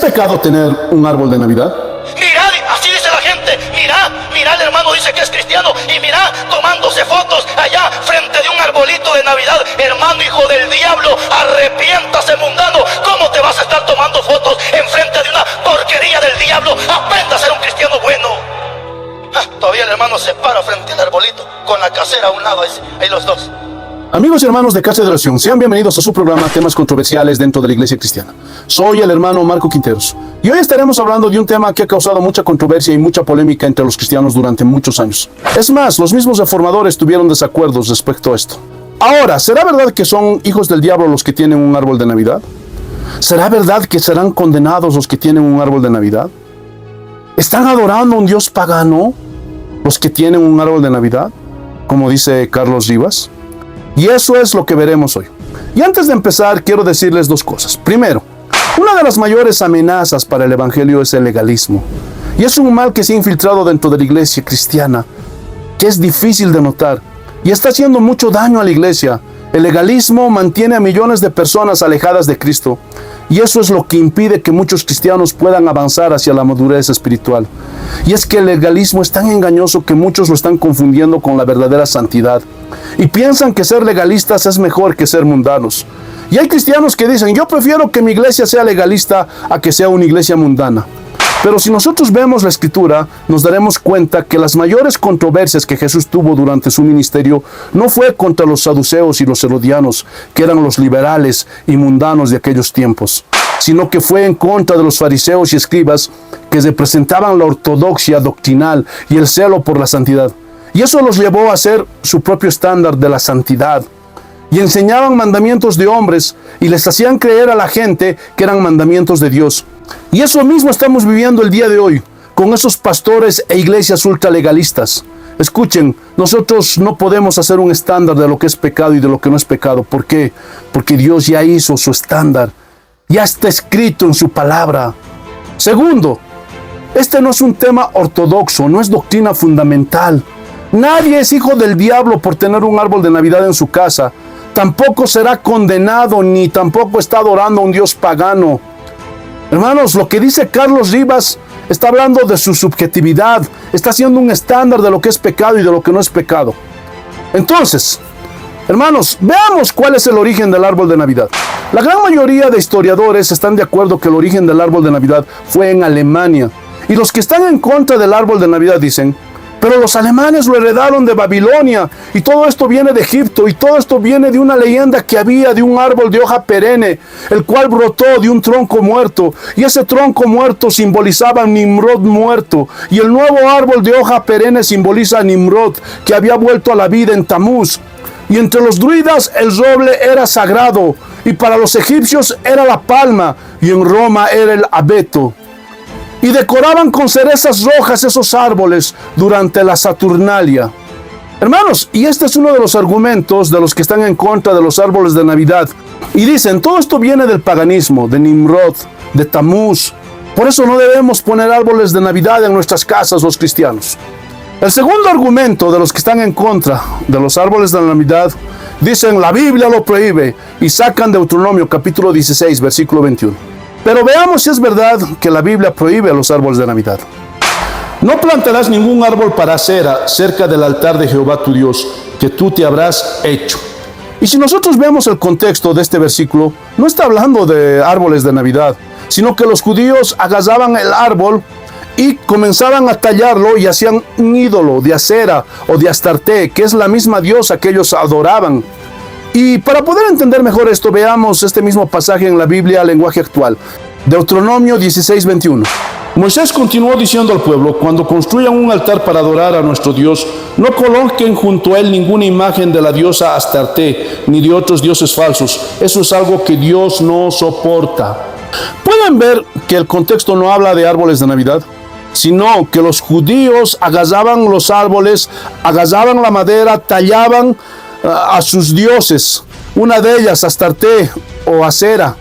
pecado tener un árbol de Navidad? Mirad, así dice la gente, mirad, el hermano dice que es cristiano y mirad tomándose fotos allá frente de un arbolito de Navidad. Hermano, hijo del diablo, arrepiéntase, mundano. ¿Cómo te vas a estar tomando fotos enfrente de una porquería del diablo? Aprenda a ser un cristiano bueno. Todavía el hermano se para frente al arbolito con la casera a un lado, ahí los dos. Amigos y hermanos de Casa de Oración, sean bienvenidos a su programa Temas Controversiales dentro de la Iglesia Cristiana. Soy el hermano Marco Quinteros y hoy estaremos hablando de un tema que ha causado mucha controversia y mucha polémica entre los cristianos durante muchos años. Es más, los mismos reformadores tuvieron desacuerdos respecto a esto. Ahora, ¿será verdad que son hijos del diablo los que tienen un árbol de Navidad? ¿Será verdad que serán condenados los que tienen un árbol de Navidad? ¿Están adorando a un Dios pagano los que tienen un árbol de Navidad? Como dice Carlos Rivas. Y eso es lo que veremos hoy. Y antes de empezar, quiero decirles dos cosas. Primero, una de las mayores amenazas para el evangelio es el legalismo. Y es un mal que se ha infiltrado dentro de la iglesia cristiana, que es difícil de notar y está haciendo mucho daño a la iglesia. El legalismo mantiene a millones de personas alejadas de Cristo. Y eso es lo que impide que muchos cristianos puedan avanzar hacia la madurez espiritual. Y es que el legalismo es tan engañoso que muchos lo están confundiendo con la verdadera santidad. Y piensan que ser legalistas es mejor que ser mundanos. Y hay cristianos que dicen, yo prefiero que mi iglesia sea legalista a que sea una iglesia mundana. Pero si nosotros vemos la Escritura, nos daremos cuenta que las mayores controversias que Jesús tuvo durante su ministerio no fue contra los saduceos y los herodianos, que eran los liberales y mundanos de aquellos tiempos, sino que fue en contra de los fariseos y escribas que representaban la ortodoxia doctrinal y el celo por la santidad. Y eso los llevó a ser su propio estándar de la santidad. Y enseñaban mandamientos de hombres y les hacían creer a la gente que eran mandamientos de Dios. Y eso mismo estamos viviendo el día de hoy, con esos pastores e iglesias ultralegalistas. Escuchen, nosotros no podemos hacer un estándar de lo que es pecado y de lo que no es pecado. ¿Por qué? Porque Dios ya hizo su estándar. Ya está escrito en su palabra. Segundo, este no es un tema ortodoxo, no es doctrina fundamental. Nadie es hijo del diablo por tener un árbol de Navidad en su casa. Tampoco será condenado, ni tampoco está adorando a un Dios pagano. Hermanos, lo que dice Carlos Rivas está hablando de su subjetividad, está haciendo un estándar de lo que es pecado y de lo que no es pecado. Entonces, hermanos, veamos cuál es el origen del árbol de Navidad. La gran mayoría de historiadores están de acuerdo que el origen del árbol de Navidad fue en Alemania. Y los que están en contra del árbol de Navidad dicen, pero los alemanes lo heredaron de Babilonia y todo esto viene de Egipto y todo esto viene de una leyenda que había de un árbol de hoja perenne, el cual brotó de un tronco muerto y ese tronco muerto simbolizaba a Nimrod muerto y el nuevo árbol de hoja perenne simboliza a Nimrod que había vuelto a la vida en Tamuz. Y entre los druidas el roble era sagrado y para los egipcios era la palma y en Roma era el abeto. Y decoraban con cerezas rojas esos árboles durante la Saturnalia. Hermanos, y este es uno de los argumentos de los que están en contra de los árboles de Navidad. Y dicen, todo esto viene del paganismo, de Nimrod, de Tamuz. Por eso no debemos poner árboles de Navidad en nuestras casas los cristianos. El segundo argumento de los que están en contra de los árboles de Navidad, dicen, la Biblia lo prohíbe, y sacan Deuteronomio capítulo 16, versículo 21. Pero veamos si es verdad que la Biblia prohíbe los árboles de Navidad. No plantarás ningún árbol para acera cerca del altar de Jehová tu Dios, que tú te habrás hecho. Y si nosotros vemos el contexto de este versículo, no está hablando de árboles de Navidad, sino que los judíos agasaban el árbol y comenzaban a tallarlo y hacían un ídolo de acera o de Astarte, que es la misma diosa que ellos adoraban. Y para poder entender mejor esto, veamos este mismo pasaje en la Biblia, lenguaje actual. Deuteronomio 16, 21. Moisés continuó diciendo al pueblo, cuando construyan un altar para adorar a nuestro Dios, no coloquen junto a él ninguna imagen de la diosa Astarte, ni de otros dioses falsos. Eso es algo que Dios no soporta. ¿Pueden ver que el contexto no habla de árboles de Navidad? Sino que los judíos agasaban los árboles, agasaban la madera, tallaban a sus dioses, una de ellas Astarte o Acera,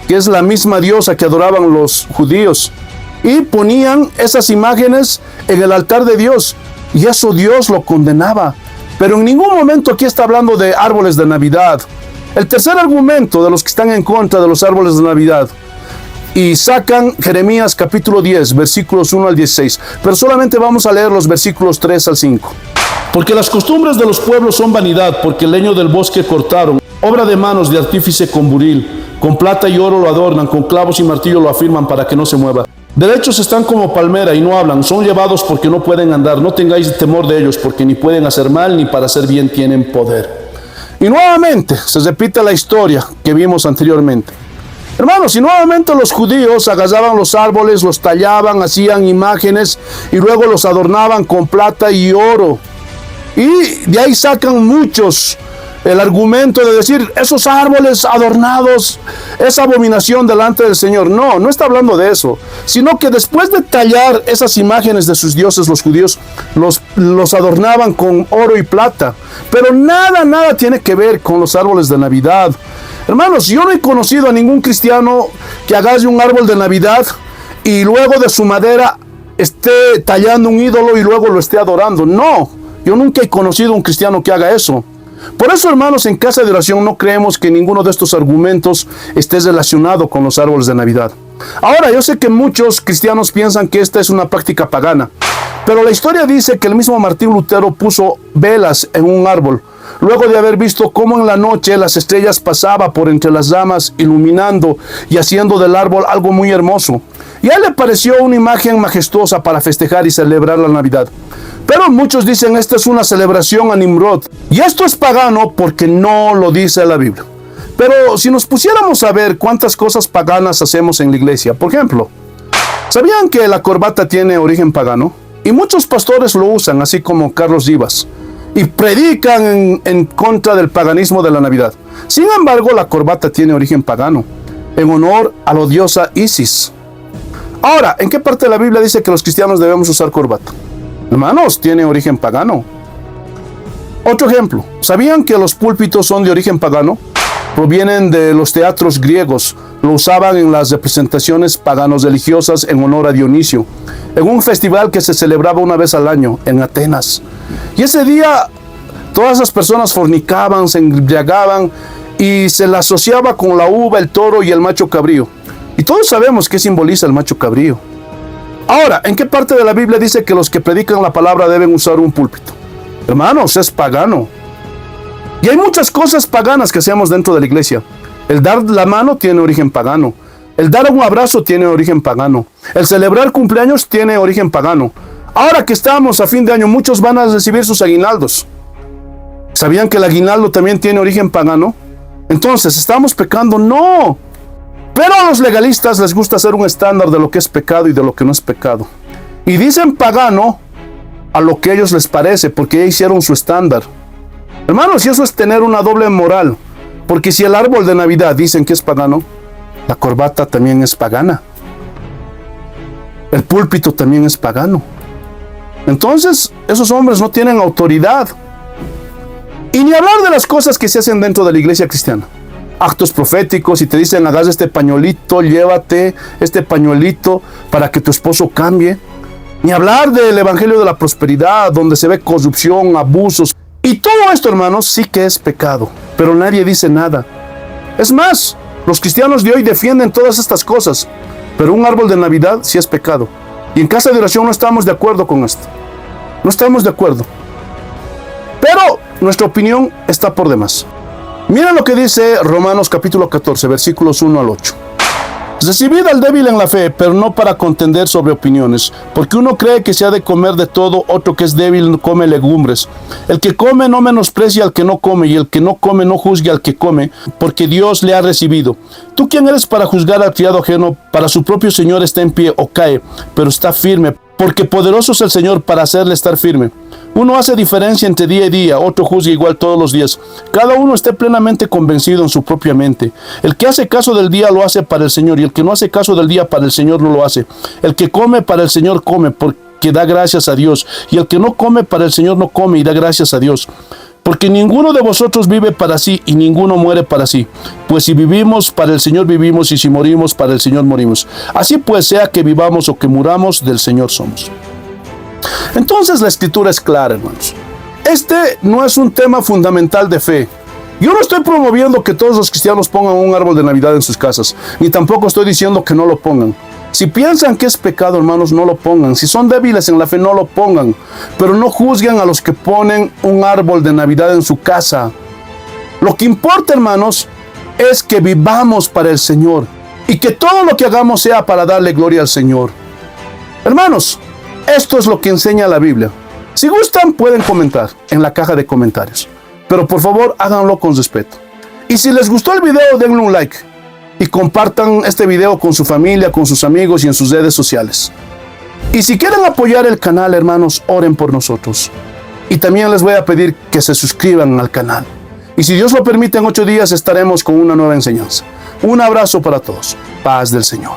que es la misma diosa que adoraban los judíos, y ponían esas imágenes en el altar de Dios, y eso Dios lo condenaba. Pero en ningún momento aquí está hablando de árboles de Navidad. El tercer argumento de los que están en contra de los árboles de Navidad y sacan Jeremías capítulo 10, versículos 1 al 16. Pero solamente vamos a leer los versículos 3 al 5. Porque las costumbres de los pueblos son vanidad, porque el leño del bosque cortaron, obra de manos de artífice con buril, con plata y oro lo adornan, con clavos y martillo lo afirman para que no se mueva. Derechos están como palmera y no hablan, son llevados porque no pueden andar. No tengáis temor de ellos, porque ni pueden hacer mal ni para hacer bien tienen poder. Y nuevamente se repite la historia que vimos anteriormente. Hermanos, y nuevamente los judíos agarraban los árboles, los tallaban, hacían imágenes y luego los adornaban con plata y oro. Y de ahí sacan muchos el argumento de decir, esos árboles adornados es abominación delante del Señor. No, no está hablando de eso, sino que después de tallar esas imágenes de sus dioses, los judíos los adornaban con oro y plata. Pero nada tiene que ver con los árboles de Navidad. Hermanos, yo no he conocido a ningún cristiano que agarre un árbol de Navidad y luego de su madera esté tallando un ídolo y luego lo esté adorando. No, yo nunca he conocido a un cristiano que haga eso. Por eso, hermanos, en Casa de Oración no creemos que ninguno de estos argumentos esté relacionado con los árboles de Navidad. Ahora, yo sé que muchos cristianos piensan que esta es una práctica pagana, pero la historia dice que el mismo Martín Lutero puso velas en un árbol, luego de haber visto cómo en la noche las estrellas pasaban por entre las ramas, iluminando y haciendo del árbol algo muy hermoso. Y a él le pareció una imagen majestuosa para festejar y celebrar la Navidad. Pero muchos dicen esta es una celebración a Nimrod. Y esto es pagano porque no lo dice la Biblia. Pero si nos pusiéramos a ver cuántas cosas paganas hacemos en la iglesia. Por ejemplo, ¿sabían que la corbata tiene origen pagano? Y muchos pastores lo usan, así como Carlos Rivas. Y predican en contra del paganismo de la Navidad. Sin embargo, la corbata tiene origen pagano, en honor a la diosa Isis. Ahora, ¿en qué parte de la Biblia dice que los cristianos debemos usar corbata? Hermanos, tiene origen pagano. Otro ejemplo, ¿sabían que los púlpitos son de origen pagano? Provienen de los teatros griegos, lo usaban en las representaciones paganos religiosas en honor a Dionisio, en un festival que se celebraba una vez al año en Atenas. Y ese día todas las personas fornicaban, se embriagaban y se la asociaba con la uva, el toro y el macho cabrío. Y todos sabemos qué simboliza el macho cabrío. Ahora, ¿en qué parte de la Biblia dice que los que predican la palabra deben usar un púlpito? Hermanos, es pagano. Y hay muchas cosas paganas que hacemos dentro de la iglesia. El dar la mano tiene origen pagano. El dar un abrazo tiene origen pagano. El celebrar cumpleaños tiene origen pagano. Ahora que estamos a fin de año, muchos van a recibir sus aguinaldos. ¿Sabían que el aguinaldo también tiene origen pagano? Entonces, ¿estamos pecando? No. Pero a los legalistas les gusta hacer un estándar de lo que es pecado y de lo que no es pecado. Y dicen pagano a lo que a ellos les parece, porque ya hicieron su estándar. Hermanos, y eso es tener una doble moral. Porque si el árbol de Navidad dicen que es pagano, la corbata también es pagana. El púlpito también es pagano. Entonces, esos hombres no tienen autoridad. Y ni hablar de las cosas que se hacen dentro de la iglesia cristiana. Actos proféticos y te dicen, hagas este pañuelito, llévate este pañuelito para que tu esposo cambie. Ni hablar del evangelio de la prosperidad, donde se ve corrupción, abusos. Y todo esto, hermanos, sí que es pecado, pero nadie dice nada. Es más, los cristianos de hoy defienden todas estas cosas, pero un árbol de Navidad sí es pecado. Y en Casa de Oración no estamos de acuerdo con esto. No estamos de acuerdo. Pero nuestra opinión está por demás. Miren lo que dice Romanos capítulo 14, versículos 1 al 8. Recibid al débil en la fe, pero no para contender sobre opiniones, porque uno cree que se ha de comer de todo, otro que es débil come legumbres. El que come no menosprecia al que no come, y el que no come no juzgue al que come, porque Dios le ha recibido. ¿Tú quién eres para juzgar al criado ajeno? Para su propio Señor está en pie o cae, pero está firme, porque poderoso es el Señor para hacerle estar firme. Uno hace diferencia entre día y día, otro juzga igual todos los días. Cada uno esté plenamente convencido en su propia mente. El que hace caso del día lo hace para el Señor, y el que no hace caso del día para el Señor no lo hace. El que come para el Señor come, porque da gracias a Dios, y el que no come para el Señor no come y da gracias a Dios. Porque ninguno de vosotros vive para sí y ninguno muere para sí. Pues si vivimos, para el Señor vivimos, y si morimos, para el Señor morimos. Así pues, sea que vivamos o que muramos, del Señor somos. Entonces la escritura es clara, hermanos. Este no es un tema fundamental de fe. Yo no estoy promoviendo que todos los cristianos pongan un árbol de Navidad en sus casas, ni tampoco estoy diciendo que no lo pongan. Si piensan que es pecado, hermanos, no lo pongan. Si son débiles en la fe, no lo pongan. Pero no juzguen a los que ponen un árbol de Navidad en su casa. Lo que importa, hermanos, es que vivamos para el Señor y que todo lo que hagamos sea para darle gloria al Señor. Hermanos, esto es lo que enseña la Biblia. Si gustan, pueden comentar en la caja de comentarios. Pero por favor, háganlo con respeto. Y si les gustó el video, denle un like. Y compartan este video con su familia, con sus amigos y en sus redes sociales. Y si quieren apoyar el canal, hermanos, oren por nosotros. Y también les voy a pedir que se suscriban al canal. Y si Dios lo permite, en 8 días estaremos con una nueva enseñanza. Un abrazo para todos. Paz del Señor.